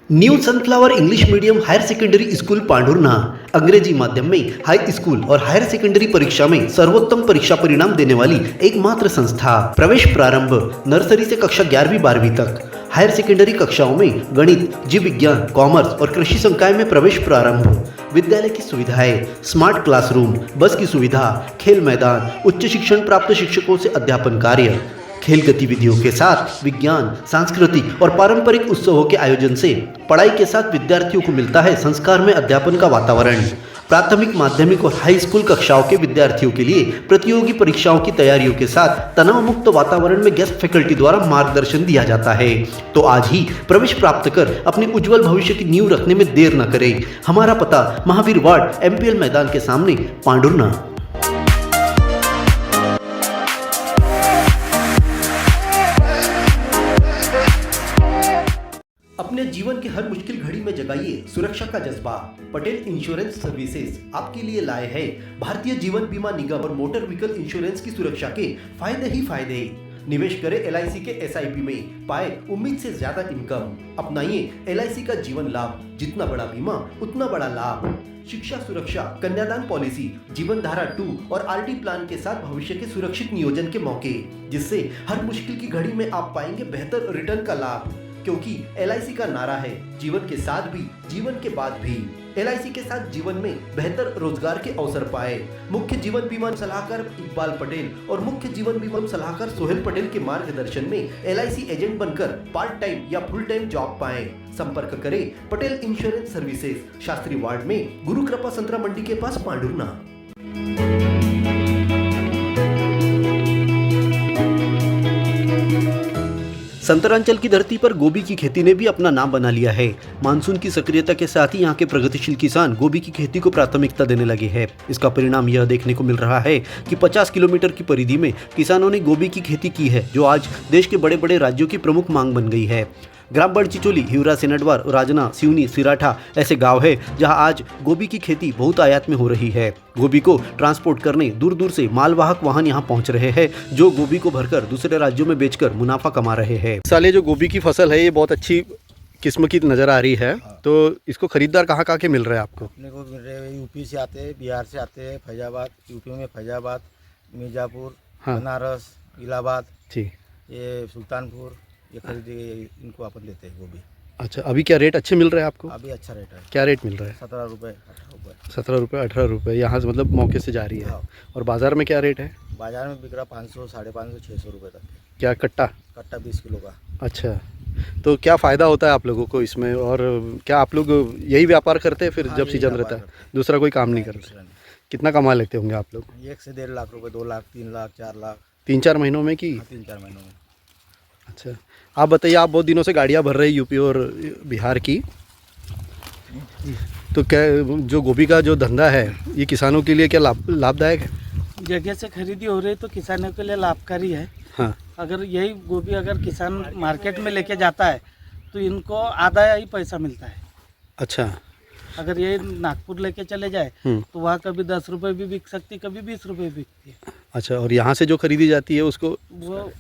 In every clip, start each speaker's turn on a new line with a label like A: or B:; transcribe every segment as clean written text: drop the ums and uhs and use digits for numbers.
A: New sunflower English medium higher secondary school Pandhurna अंग्रेजी माध्यम में हाई स्कूल और हायर सेकेंडरी परीक्षा में सर्वोत्तम परीक्षा परिणाम देने वाली एकमात्र संस्था। प्रवेश प्रारंभ नर्सरी से कक्षा 11वीं-12वीं तक। हायर सेकेंडरी कक्षाओं में गणित, जीव विज्ञान, कॉमर्स और कृषि संकाय में प्रवेश प्रारंभ। विद्यालय की सुविधाएं, स्मार्ट क्लासरूम, बस की सुविधा, खेल मैदान, उच्च शिक्षण प्राप्त शिक्षकों से अध्यापन कार्य, खेल गतिविधियों के साथ विज्ञान, सांस्कृतिक और पारंपरिक उत्सवों के आयोजन से पढ़ाई के साथ विद्यार्थियों को मिलता है संस्कार में अध्यापन का वातावरण। प्राथमिक, माध्यमिक और हाई स्कूल कक्षाओं के विद्यार्थियों के लिए प्रतियोगी परीक्षाओं की तैयारियों के साथ तनाव मुक्त वातावरण में गेस्ट फैकल्टी द्वारा मार्गदर्शन दिया जाता है। तो आज ही प्रवेश प्राप्त कर अपने उज्जवल भविष्य की नींव रखने में देर न करें। हमारा पता महावीर वार्ड, MPL मैदान के सामने, पांढुर्णा। अपने जीवन के हर मुश्किल घड़ी में जगाइए सुरक्षा का जज्बा। पटेल इंश्योरेंस सर्विसेज आपके लिए लाए है भारतीय जीवन बीमा निगम और मोटर व्हीकल इंश्योरेंस की सुरक्षा के फायदे ही फायदे। निवेश करें LIC के SIP में, पाए उम्मीद से ज्यादा इनकम। अपनाइए LIC का जीवन लाभ, जितना बड़ा बीमा उतना बड़ा लाभ। शिक्षा सुरक्षा, कन्यादान पॉलिसी, जीवन धारा 2 और RD प्लान के साथ भविष्य के सुरक्षित नियोजन के मौके, जिससे हर मुश्किल की घड़ी में आप पाएंगे बेहतर रिटर्न का लाभ। क्योंकि LIC का नारा है जीवन के साथ भी, जीवन के बाद भी। LIC के साथ जीवन में बेहतर रोजगार के अवसर पाए। मुख्य जीवन बीमा सलाहकार इकबाल पटेल और मुख्य जीवन बीमा सलाहकार सोहेल पटेल के मार्गदर्शन में LIC एजेंट बनकर पार्ट टाइम या फुल टाइम जॉब पाए। संपर्क करें Patel insurance services, Shastri ward में, गुरु कृपा संतरा मंडी के पास, पांढुर्णा। संतरांचल की धरती पर गोभी की खेती ने भी अपना नाम बना लिया है। मानसून की सक्रियता के साथ ही यहाँ के प्रगतिशील किसान गोभी की खेती को प्राथमिकता देने लगे हैं। इसका परिणाम यह देखने को मिल रहा है कि 50 किलोमीटर की परिधि में किसानों ने गोभी की खेती की है, जो आज देश के बड़े बड़े राज्यों की प्रमुख मांग बन गई है। ग्राम बड़चिचोली, हिवरा, सेनडवार, राजना, सिवनी, सिराठा ऐसे गांव है जहां आज गोभी की खेती बहुत आयात में हो रही है। गोभी को ट्रांसपोर्ट करने दूर दूर से मालवाहक वाहन यहां पहुंच रहे हैं, जो गोभी को भरकर दूसरे राज्यों में बेचकर मुनाफा कमा रहे हैं। साले जो गोभी की फसल है, ये बहुत अच्छी किस्म की नज़र आ रही है। तो इसको खरीदार कहाँ कहाँ के मिल रहे हैं आपको?
B: अपने को मिल रहे हैं UP से आते हैं, बिहार से आते हैं, फैजाबाद, UP में फैजाबाद, मिर्ज़ापुर, बनारस, इलाहाबाद, ये सुल्तानपुर, ये खरीदे, इनको अपन देते हैं गोभी।
A: अच्छा, अभी क्या रेट अच्छे मिल रहे हैं आपको?
B: अभी अच्छा रेट है।
A: क्या रेट मिल रहा है?
B: 17 रुपये, 18 रुपये।
A: 17 रुपये, 18 रुपये यहाँ से मतलब मौके से जा रही है। और बाज़ार में क्या रेट है?
B: बाज़ार में बिक रहा 500, 550, 600 रुपये तक।
A: क्या कट्टा?
B: कट्टा 20 किलो का।
A: अच्छा, तो क्या फ़ायदा होता है आप लोगों को इसमें? और क्या आप लोग यही व्यापार करते हैं फिर जब सीजन रहता है? दूसरा कोई काम नहीं करते? कितना कमा लेते होंगे आप लोग?
B: 1 से 1.5 लाख रुपये, 2 लाख, 3 लाख, 4 लाख।
A: 3-4 महीनों में कि?
B: 3-4 महीनों में।
A: अच्छा, आप बताइए, आप बहुत दिनों से गाड़ियाँ भर रहे हैं UP और बिहार की, तो क्या जो गोभी का जो धंधा है ये किसानों के लिए क्या लाभदायक है?
C: जगह से खरीदी हो रही है तो किसानों के लिए लाभकारी है।
A: हाँ,
C: अगर यही गोभी अगर किसान मार्केट में लेके जाता है तो इनको आधा ही पैसा मिलता है।
A: अच्छा,
C: अगर ये नागपुर लेके चले जाए तो वहाँ कभी 10 रुपये भी बिक सकती, कभी 20 रुपये बिकती है।
A: अच्छा, और यहाँ से जो खरीदी जाती है उसको
C: वो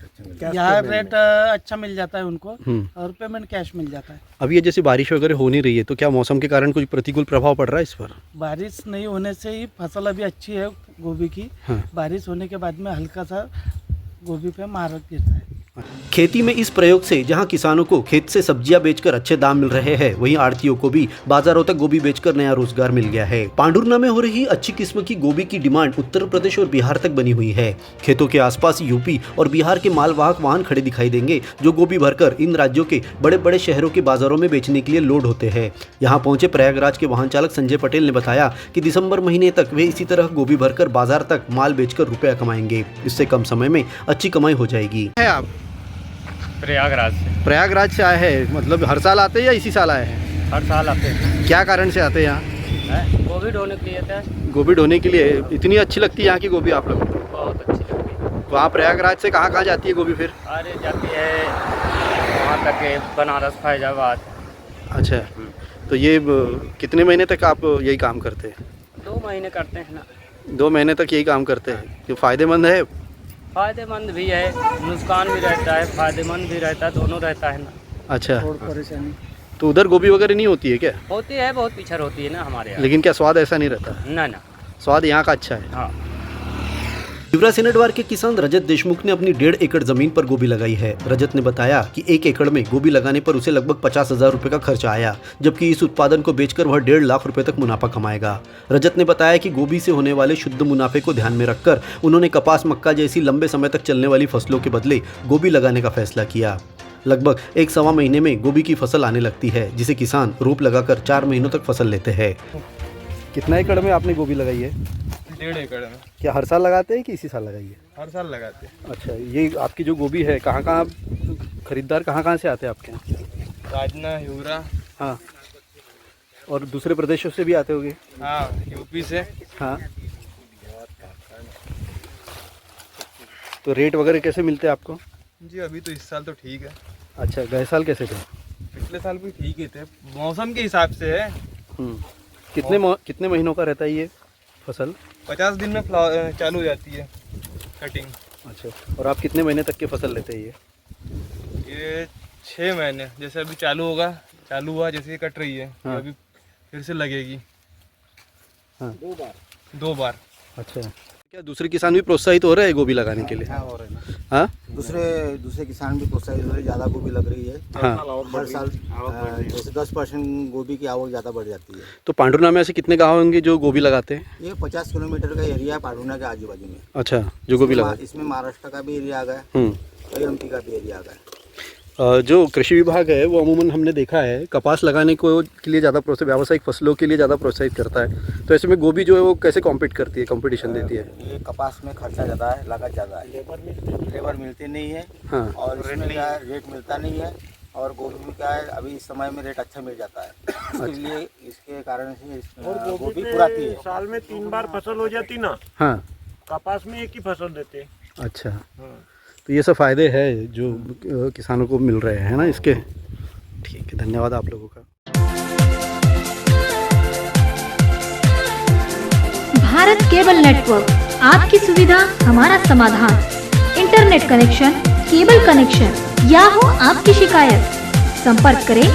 C: यहाँ रेट अच्छा मिल जाता है उनको, और पेमेंट कैश मिल जाता है।
A: अब ये जैसे बारिश वगैरह हो नहीं रही है, तो क्या मौसम के कारण कुछ प्रतिकूल प्रभाव पड़ रहा है इस पर?
C: बारिश नहीं होने से ही फसल अभी अच्छी है गोभी की। बारिश होने के बाद में हल्का सा गोभी पे मार गिरता है।
A: खेती में इस प्रयोग से जहां किसानों को खेत से सब्जियां बेचकर अच्छे दाम मिल रहे हैं, वहीं आड़तियों को भी बाजारों तक गोभी बेचकर नया रोजगार मिल गया है। पांढुर्णा में हो रही अच्छी किस्म की गोभी की डिमांड उत्तर प्रदेश और बिहार तक बनी हुई है। खेतों के आसपास UP और बिहार के मालवाहक वाहन खड़े दिखाई देंगे, जो गोभी भरकर इन राज्यों के बड़े बड़े शहरों के बाजारों में बेचने के लिए लोड होते हैं। यहाँ पहुंचे प्रयागराज के वाहन चालक संजय पटेल ने बताया कि दिसंबर महीने तक वे इसी तरह गोभी भरकर बाजार तक माल बेचकर रुपया कमाएंगे। इससे कम समय में अच्छी कमाई हो जाएगी। आप प्रयागराज से आए हैं, मतलब हर साल आते हैं या इसी साल आए हैं?
D: हर साल आते हैं।
A: क्या कारण से आते हैं यहाँ?
D: गोभी ढोने के लिए था।
A: गोभी ढोने के लिए? इतनी अच्छी लगती है यहाँ की गोभी आप लोग?
D: बहुत अच्छी लगती है।
A: वहाँ प्रयागराज से कहाँ कहाँ जाती है गोभी फिर?
D: अरे जाती है वहाँ तक के, बनारस, फैजाबाद।
A: अच्छा, तो ये कितने महीने तक आप यही काम करते हैं?
D: 2 महीने करते हैं ना।
A: 2 महीने तक यही काम करते हैं? जो फ़ायदेमंद है?
D: फ़ायदेमंद भी है, नुकसान भी रहता है, फ़ायदेमंद भी रहता है, दोनों रहता है ना।
A: अच्छा,
C: और परेशानी
E: तो उधर गोभी वगैरह नहीं होती है क्या?
D: होती है, बहुत पिछड़ होती है ना हमारे यहाँ।
E: लेकिन क्या स्वाद ऐसा नहीं रहता है?
D: ना ना।
E: स्वाद यहाँ का अच्छा है।
D: हाँ।
A: शिवरा सेनेटवार के किसान रजत देशमुख ने अपनी 1.5 एकड़ जमीन पर गोभी लगाई है। रजत ने बताया कि 1 एकड़ में गोभी लगाने पर उसे लगभग 50,000 रुपए का खर्च आया, जबकि इस उत्पादन को बेचकर वह 1.5 लाख रुपए तक मुनाफा कमाएगा। रजत ने बताया कि गोभी से होने वाले शुद्ध मुनाफे को ध्यान में रखकर उन्होंने कपास, मक्का जैसी लंबे समय तक चलने वाली फसलों के बदले गोभी लगाने का फैसला किया। लगभग 1-1.25 महीने में गोभी की फसल आने लगती है, जिसे किसान रोप लगाकर 4 महीनों तक फसल लेते हैं।
E: कितना एकड़ में आपने गोभी लगाई है?
F: 1.5 एकड़ में।
E: क्या हर साल लगाते हैं कि इसी साल लगाई है?
F: हर साल लगाते हैं।
E: अच्छा, ये आपकी जो गोभी है कहाँ खरीदार कहाँ से आते हैं आपके यहाँ?
F: राजना, हिवरा।
E: हाँ, और दूसरे प्रदेशों से भी आते होंगे?
F: हाँ, यूपी से।
E: हाँ, तो रेट वगैरह कैसे मिलते हैं आपको?
F: जी अभी तो इस साल तो ठीक है।
E: अच्छा, गए साल कैसे थे?
F: पिछले साल भी ठीक ही थे, मौसम के हिसाब से है।
E: कितने महीनों का रहता है ये फसल?
F: 50 दिन में चालू हो जाती है कटिंग।
E: अच्छा, और आप कितने महीने तक की फसल लेते हैं
F: ये 6 महीने, जैसे अभी चालू हुआ, जैसे ये कट रही है।
E: हाँ।
F: अभी फिर से लगेगी।
E: हाँ,
F: 2 बार।
E: अच्छा, क्या दूसरे किसान भी प्रोत्साहित हो रहे हैं गोभी लगाने के लिए?
B: हाँ, हो रहे हैं ना।
E: हाँ,
B: दूसरे किसान भी प्रोत्साहित हो रहे हैं, ज़्यादा गोभी लग रही है।
E: हाँ।
B: हर साल जैसे 10% गोभी की आवक ज़्यादा बढ़ जाती है।
E: तो पांडुना में ऐसे कितने गाँव होंगे जो गोभी लगाते हैं?
B: ये 50 किलोमीटर का एरिया है पांडुना के आजू बाजू में।
E: अच्छा, जो गोभी लगाते
B: इसमें महाराष्ट्र का भी एरिया आ गया
E: हैं।
B: और एमपी का भी एरिया आ गया।
E: जो कृषि विभाग है वो अमूमन हमने देखा है कपास लगाने को के लिए ज़्यादा व्यावसायिक फसलों के लिए ज़्यादा प्रोत्साहित करता है, तो ऐसे में गोभी जो है वो कैसे कॉम्पीट करती है, कंपटीशन देती है?
B: ये कपास में खर्चा ज़्यादा है, लागत ज़्यादा है, लेबर मिलती नहीं है।
E: हाँ।
B: और इसमें क्या है, रेट मिलता नहीं है। और गोभी में क्या है, अभी इस समय में रेट अच्छा मिल जाता है, इसलिए इसके कारण से गोभी पुराती है।
G: साल में 3 बार फसल हो जाती ना।
E: हाँ,
G: कपास में एक ही फसल देते।
E: अच्छा, तो ये सब फायदे हैं जो किसानों को मिल रहे हैं ना इसके। ठीक है, धन्यवाद आप लोगों का।
H: भारत केबल नेटवर्क, आपकी सुविधा हमारा समाधान। इंटरनेट कनेक्शन, केबल कनेक्शन या हो आपकी शिकायत, संपर्क करें